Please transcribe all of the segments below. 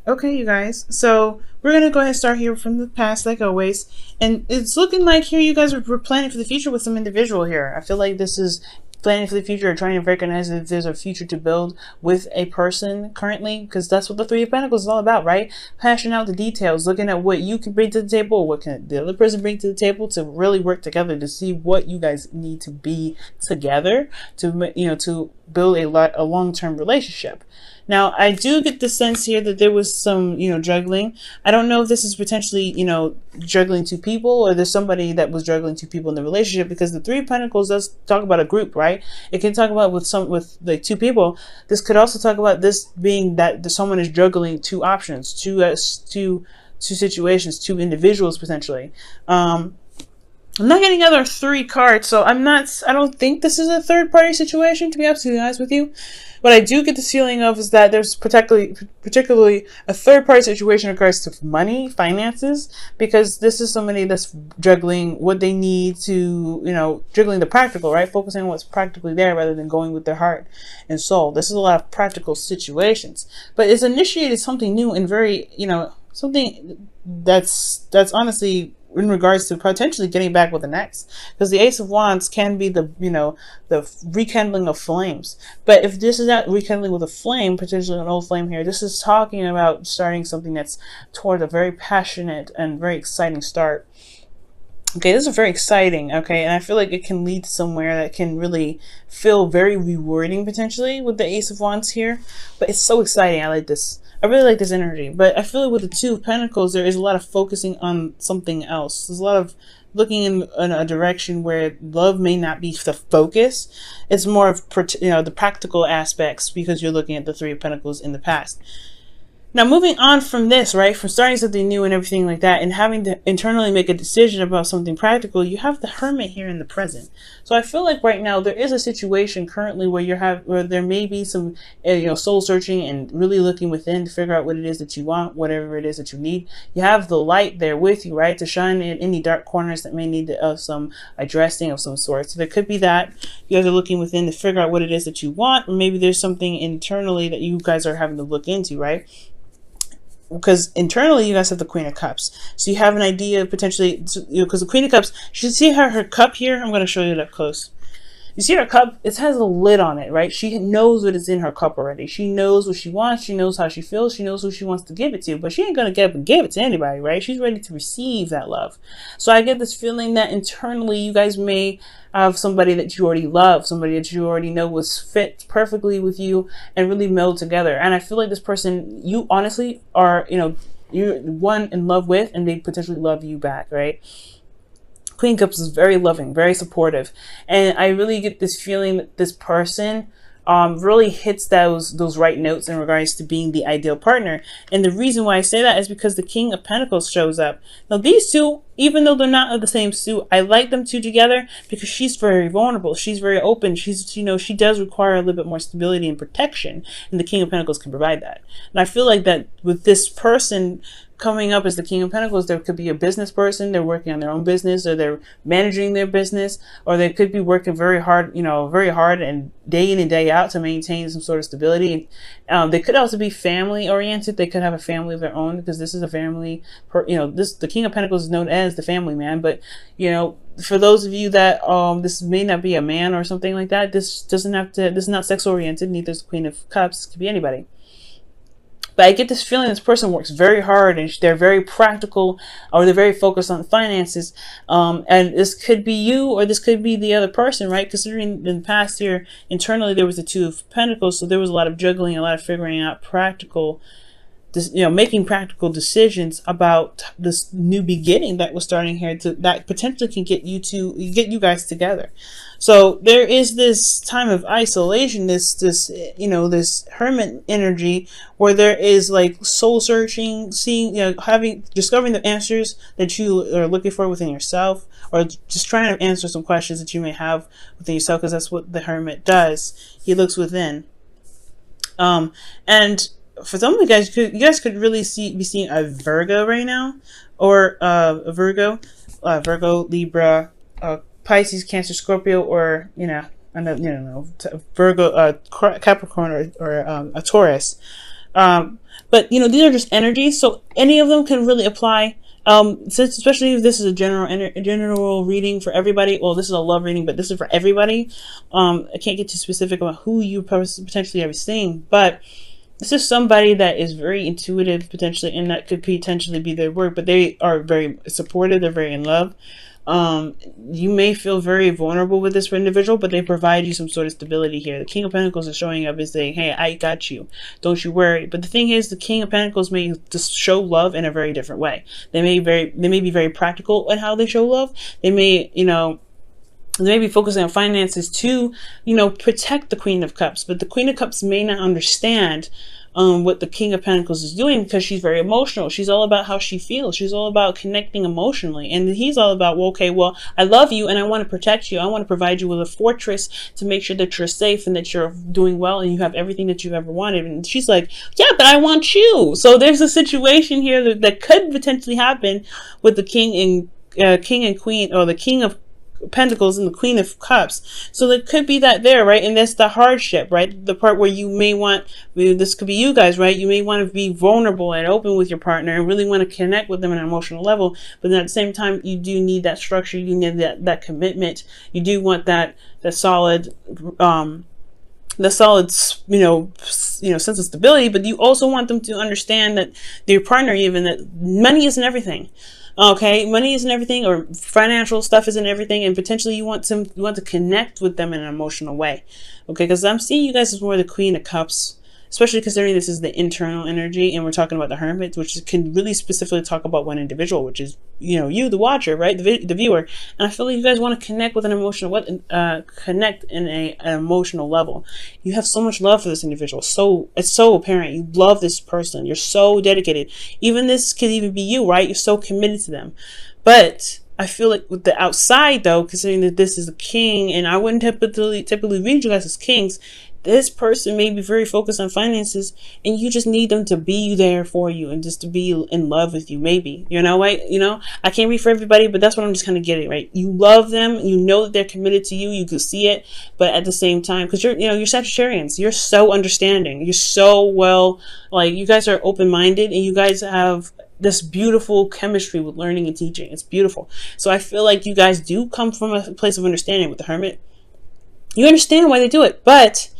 Okay, you guys. So we're gonna go ahead and start here from the past, like always. And it's looking like here you guys are planning for the future with some individual here. I feel like this is planning for the future, or trying to recognize that there's a future to build with a person currently, because that's what the Three of Pentacles is all about, right? Hashing out the details, looking at what you can bring to the table, what can the other person bring to the table, to really work together to see what you guys need to be together to, to build a long-term relationship. Now, I do get the sense here that there was some, juggling. I don't know if this is potentially, juggling two people, or there's somebody that was juggling two people in the relationship, because the Three of Pentacles does talk about a group, right? It can talk about with like two people. This could also talk about this being that someone is juggling two options, two situations, two individuals potentially. I'm not getting other three cards, so I don't think this is a third party situation, to be absolutely honest with you. What I do get this feeling of is that there's particularly a third party situation in regards to money, finances, because this is somebody that's juggling what they need to, juggling the practical, right? Focusing on what's practically there rather than going with their heart and soul. This is a lot of practical situations, but it's initiated something new and very, something that's honestly in regards to potentially getting back with an ex, because the Ace of Wands can be the rekindling of flames. But if this is not rekindling with a flame, potentially an old flame here, this is talking about starting something that's toward a very passionate and very exciting start. Okay, this is very exciting, okay, and I feel like it can lead to somewhere that can really feel very rewarding potentially with the Ace of Wands here. But it's so exciting. I like this. I really like this energy, but I feel like with the Two of Pentacles, there is a lot of focusing on something else. There's a lot of looking in a direction where love may not be the focus. It's more of, the practical aspects, because you're looking at the Three of Pentacles in the past. Now, moving on from this, right, from starting something new and everything like that, and having to internally make a decision about something practical, you have the Hermit here in the present. So I feel like right now there is a situation currently where there may be some, soul searching and really looking within to figure out what it is that you want, whatever it is that you need. You have the light there with you, right, to shine in any dark corners that may need some addressing of some sort. So there could be that you guys are looking within to figure out what it is that you want, or maybe there's something internally that you guys are having to look into, right? Because internally you guys have the Queen of Cups, so you have an idea of potentially, because the Queen of Cups, you should see her cup here. I'm going to show you it up close. You see her cup, it has a lid on it, right? She knows what is in her cup already. She knows what she wants. She knows how she feels. She knows who she wants to give it to, but she ain't going to get up and give it to anybody, right? She's ready to receive that love. So I get this feeling that internally you guys may have somebody that you already love, somebody that you already know was fit perfectly with you and really meld together. And I feel like this person, you honestly are, you're one in love with, and they potentially love you back, right? Queen of Cups is very loving, very supportive. And I really get this feeling that this person really hits those right notes in regards to being the ideal partner. And the reason why I say that is because the King of Pentacles shows up. Now these two, even though they're not of the same suit, I like them two together because she's very vulnerable. She's very open. She does require a little bit more stability and protection, and the King of Pentacles can provide that. And I feel like that with this person coming up as the King of Pentacles, there could be a business person. They're working on their own business, or they're managing their business, or they could be working very hard, and day in and day out to maintain some sort of stability. They could also be family oriented. They could have a family of their own, because this is a family. The King of Pentacles is known as the family man. But for those of you that this may not be a man or something like that, this is not sex oriented. Neither is the Queen of Cups. It could be anybody. But I get this feeling this person works very hard, and they're very practical, or they're very focused on finances. And this could be you, or this could be the other person, right? Considering in the past here, internally there was the Two of Pentacles, so there was a lot of juggling, a lot of figuring out making practical decisions about this new beginning that was starting here, that potentially can get you guys together. So there is this time of isolation, this hermit energy, where there is like soul searching, seeing, discovering the answers that you are looking for within yourself, or just trying to answer some questions that you may have within yourself, because that's what the hermit does. He looks within. And for some of you guys could really be seeing a Virgo right now, or a Virgo, Libra, Pisces, Cancer, Scorpio, or Virgo, Capricorn, or a Taurus. But you know, these are just energies, so any of them can really apply. Since especially if this is a general reading for everybody. Well, this is a love reading, but this is for everybody. I can't get too specific about who you potentially are seeing, but this is somebody that is very intuitive potentially, and that could potentially be their work. But they are very supportive. They're very in love. You may feel very vulnerable with this individual, but they provide you some sort of stability here. The King of Pentacles is showing up and saying, hey, I got you. Don't you worry. But the thing is, the King of Pentacles may just show love in a very different way. They may be very practical in how they show love. They may, you know, they may be focusing on finances to, you know, protect the Queen of Cups. But the Queen of Cups may not understand what the King of Pentacles is doing, because she's very emotional. She's all about how she feels. She's all about connecting emotionally. And he's all about, well, okay, well, I love you and I want to protect you. I want to provide you with a fortress to make sure that you're safe and that you're doing well and you have everything that you've ever wanted. And she's like, yeah, but I want you. So there's a situation here that could potentially happen with the King and Queen, or the King of Pentacles and the Queen of Cups. So there could be that there, right? And that's the hardship, right? The part where you may want, this could be you guys, right? You may want to be vulnerable and open with your partner and really want to connect with them on an emotional level. But then at the same time, you do need that structure. You need that commitment. You do want that solid, you know, sense of stability. But you also want them to understand that their partner, even, that money isn't everything. Okay, money isn't everything, or financial stuff isn't everything, and potentially you want to connect with them in an emotional way. Okay, because I'm seeing you guys as more the Queen of Cups, especially considering this is the internal energy, and we're talking about the Hermit, which can really specifically talk about one individual, which is, you know, you, the watcher, right, the viewer. And I feel like you guys want to connect with an emotional, connect in an emotional level. You have so much love for this individual. So it's so apparent. You love this person. You're so dedicated. Even this could even be you, right? You're so committed to them. But I feel like with the outside, though, considering that this is a king, and I wouldn't typically read you guys as kings, this person may be very focused on finances, and you just need them to be there for you and just to be in love with you, maybe. You know, right? You know, I can't read for everybody, but that's what I'm just kind of getting, right? You love them, you know that they're committed to you, you can see it, but at the same time, because you're Sagittarians, you're so understanding, you're so well, like, you guys are open-minded, and you guys have this beautiful chemistry with learning and teaching. It's beautiful. So I feel like you guys do come from a place of understanding with the Hermit. You understand why they do it, but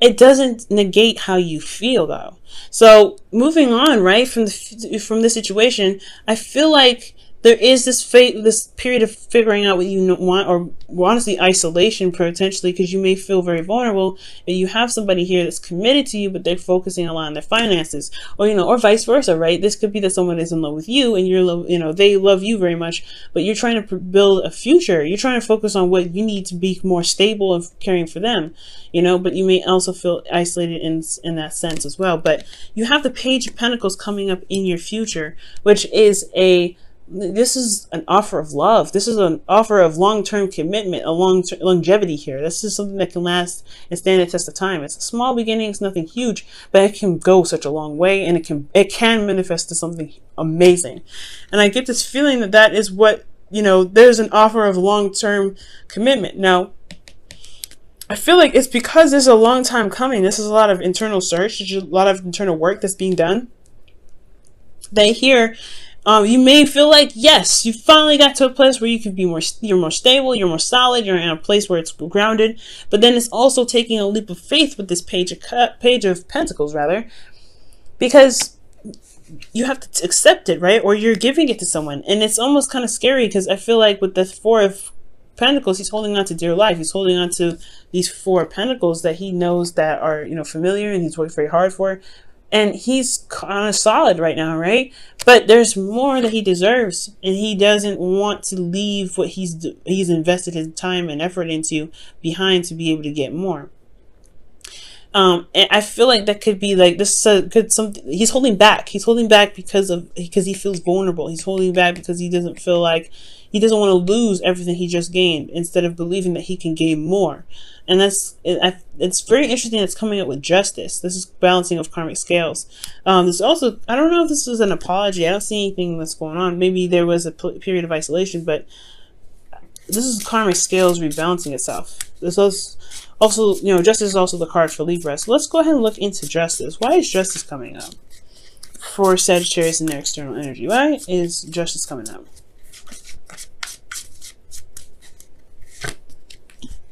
it doesn't negate how you feel, though. So moving on, right, from this situation, I feel like there is this period of figuring out what you want, or honestly isolation potentially, because you may feel very vulnerable, and you have somebody here that's committed to you, but they're focusing a lot on their finances, or, you know, or vice versa, right? This could be that someone is in love with you, and they love you very much, but you're trying to build a future. You're trying to focus on what you need to be more stable of caring for them, you know, but you may also feel isolated in that sense as well. But you have the Page of Pentacles coming up in your future, which is this is an offer of love. This is an offer of long-term commitment, a longevity here. This is something that can last and stand the test of time. It's a small beginning, it's nothing huge, but it can go such a long way, and it can manifest to something amazing. And I get this feeling that is what, you know, there's an offer of long-term commitment. Now, I feel like it's because this is a long time coming. This is a lot of internal search. There's a lot of internal work that's being done. They here, you may feel like, yes, you finally got to a place where you can be you're more stable, you're more solid, you're in a place where it's grounded. But then it's also taking a leap of faith with this Page of Pentacles, rather, because you have to accept it, right? Or you're giving it to someone, and it's almost kind of scary, because I feel like with the Four of Pentacles, he's holding on to dear life. He's holding on to these Four of Pentacles that he knows that are, you know, familiar, and he's worked very hard for. And he's kind of solid right now, right? But there's more that he deserves, and he doesn't want to leave what he's invested his time and effort into behind to be able to get more. And I feel like that could be like this. He's holding back. He's holding back because he feels vulnerable. He's holding back because he doesn't feel like he doesn't want to lose everything he just gained, instead of believing that he can gain more. And it's very interesting. It's coming up with Justice. This is balancing of karmic scales. There's also, I don't know if this is an apology. I don't see anything that's going on. Maybe there was a period of isolation, but this is karmic scales rebalancing itself. This is also, you know, justice is also the card for Libra. So let's go ahead and look into justice. Why is justice coming up for Sagittarius and their external energy? Why is justice coming up?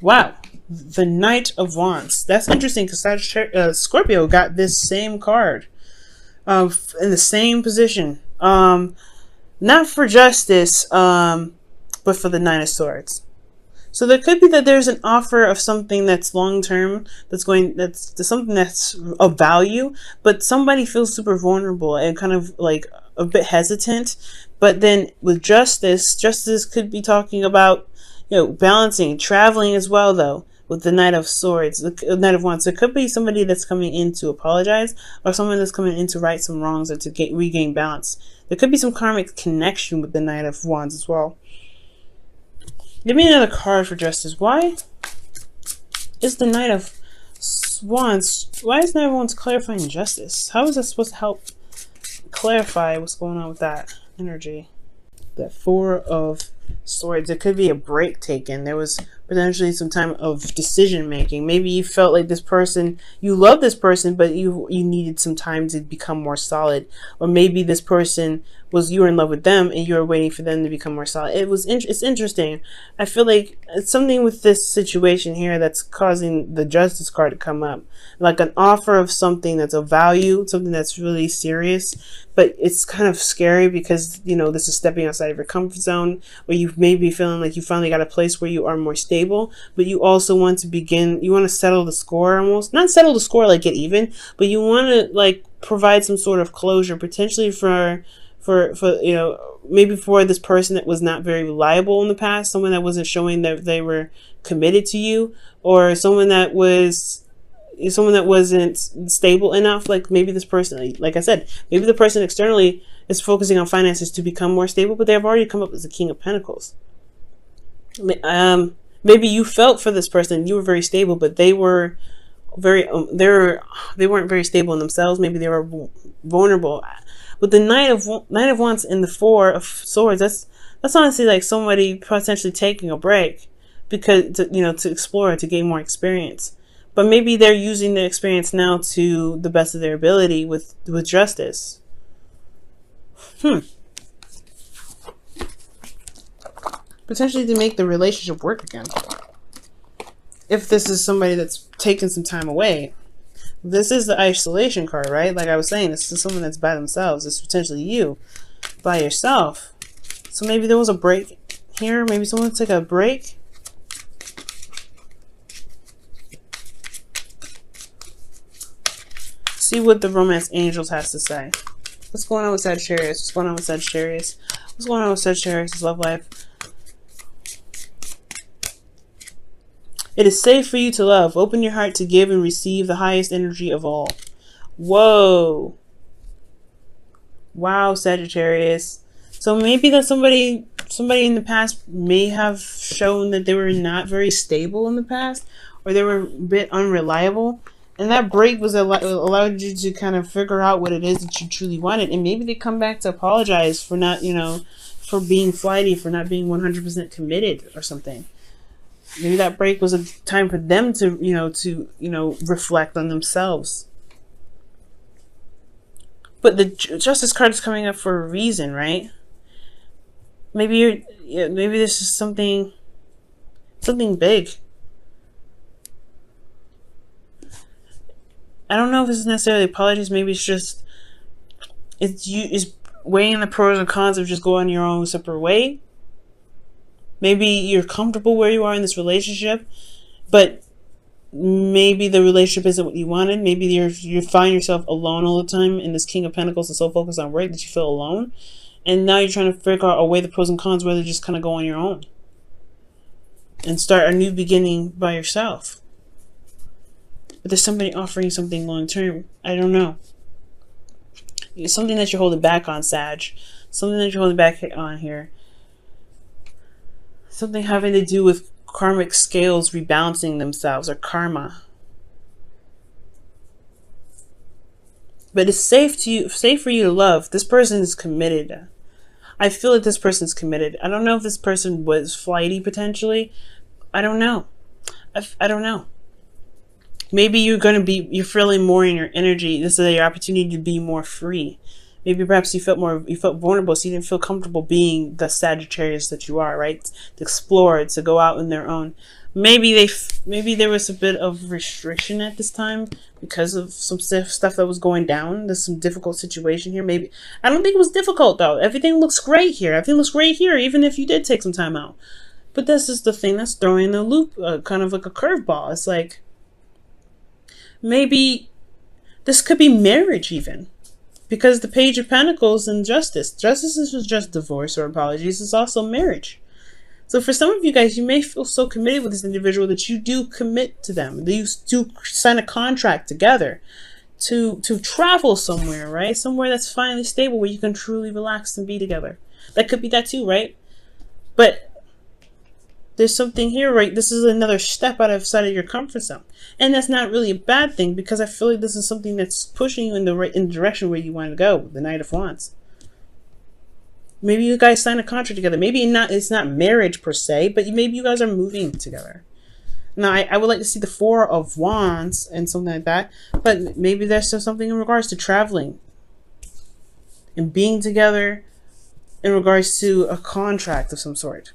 Wow, the Knight of Wands. That's interesting because Scorpio got this same card in the same position. Not for justice, but for the Nine of Swords. So there could be that there's an offer of something that's long term, that's something that's of value, but somebody feels super vulnerable and kind of like a bit hesitant. But then with justice could be talking about, you know, balancing, traveling as well, though, with the Knight of Swords, the Knight of Wands. It could be somebody that's coming in to apologize, or someone that's coming in to right some wrongs or to regain balance. There could be some karmic connection with the Knight of Wands as well. Give me another card for justice. Why is the Knight of Wands? Why is Knight of Wands clarifying justice? How is that supposed to help clarify what's going on with that energy? That Four of Swords. It could be a break taken. There was potentially some time of decision making. Maybe you felt like this person, you love this person, but you needed some time to become more solid. Or maybe this person you were in love with them and you were waiting for them to become more solid. It's interesting. I feel like it's something with this situation here that's causing the Justice card to come up. Like an offer of something that's of value, something that's really serious, but it's kind of scary because, you know, this is stepping outside of your comfort zone, where you may be feeling like you finally got a place where you are more stable, but you also want to you want to settle the score almost. Not settle the score like get even, but you want to like provide some sort of closure, potentially for you know, maybe for this person that was not very reliable in the past, someone that wasn't showing that they were committed to you, or someone that wasn't stable enough. Like maybe this person, like I said, maybe the person externally is focusing on finances to become more stable, but they've already come up as the King of Pentacles. Maybe you felt for this person, you were very stable, but they were very they weren't very stable in themselves. Maybe they were vulnerable. With the Knight of Wands and the Four of Swords, that's honestly like somebody potentially taking a break because to explore, to gain more experience. But maybe they're using the experience now to the best of their ability with justice. Potentially to make the relationship work again. If this is somebody that's taken some time away. This is the isolation card, right? Like I was saying, this is someone that's by themselves. It's potentially you by yourself. So maybe there was a break here. Maybe someone took a break. See what the Romance Angels has to say. What's going on with Sagittarius? What's going on with Sagittarius? What's going on with Sagittarius' love life? It is safe for you to love. Open your heart to give and receive the highest energy of all. Whoa. Wow, Sagittarius. So maybe that somebody in the past may have shown that they were not very stable in the past, or they were a bit unreliable. And that break was allowed you to kind of figure out what it is that you truly wanted. And maybe they come back to apologize for not, for being flighty, for not being 100% committed or something. Maybe that break was a time for them to, reflect on themselves. But the Justice card is coming up for a reason, right? Maybe maybe this is something big. I don't know if this is necessarily apologies. Maybe it's just it's weighing the pros and cons of just going your own separate way. Maybe you're comfortable where you are in this relationship, but maybe the relationship isn't what you wanted. Maybe you find yourself alone all the time, and this King of Pentacles is so focused on work that you feel alone. And now you're trying to figure out a way the pros and cons, whether just kind of go on your own and start a new beginning by yourself. But there's somebody offering something long term. I don't know. It's something that you're holding back on, Sag. Something that you're holding back on here. Something having to do with karmic scales rebalancing themselves, or karma. But it's safe for you to love. This person is committed. I feel like this person's committed. I don't know if this person was flighty potentially. I don't know. I don't know. Maybe you're feeling more in your energy. This is your opportunity to be more free. Maybe perhaps you felt vulnerable, so you didn't feel comfortable being the Sagittarius that you are, right? To explore, to go out on their own. Maybe there was a bit of restriction at this time because of some stuff that was going down. There's some difficult situation here. Maybe I don't think it was difficult though. Everything looks great here. Everything looks great here, even if you did take some time out. But this is the thing that's throwing the loop, kind of like a curveball. It's like maybe this could be marriage even. Because the Page of Pentacles and Justice. Justice is just divorce or apologies. It's also marriage. So for some of you guys, you may feel so committed with this individual that you do commit to them. You do sign a contract together to travel somewhere, right? Somewhere that's finally stable where you can truly relax and be together. That could be that too, right? But there's something here, right? This is another step outside of your comfort zone. And that's not really a bad thing because I feel like this is something that's pushing you in the direction where you want to go, the Knight of Wands. Maybe you guys sign a contract together. Maybe it's not marriage per se, but maybe you guys are moving together. Now, I would like to see the Four of Wands and something like that, but maybe there's still something in regards to traveling and being together in regards to a contract of some sort.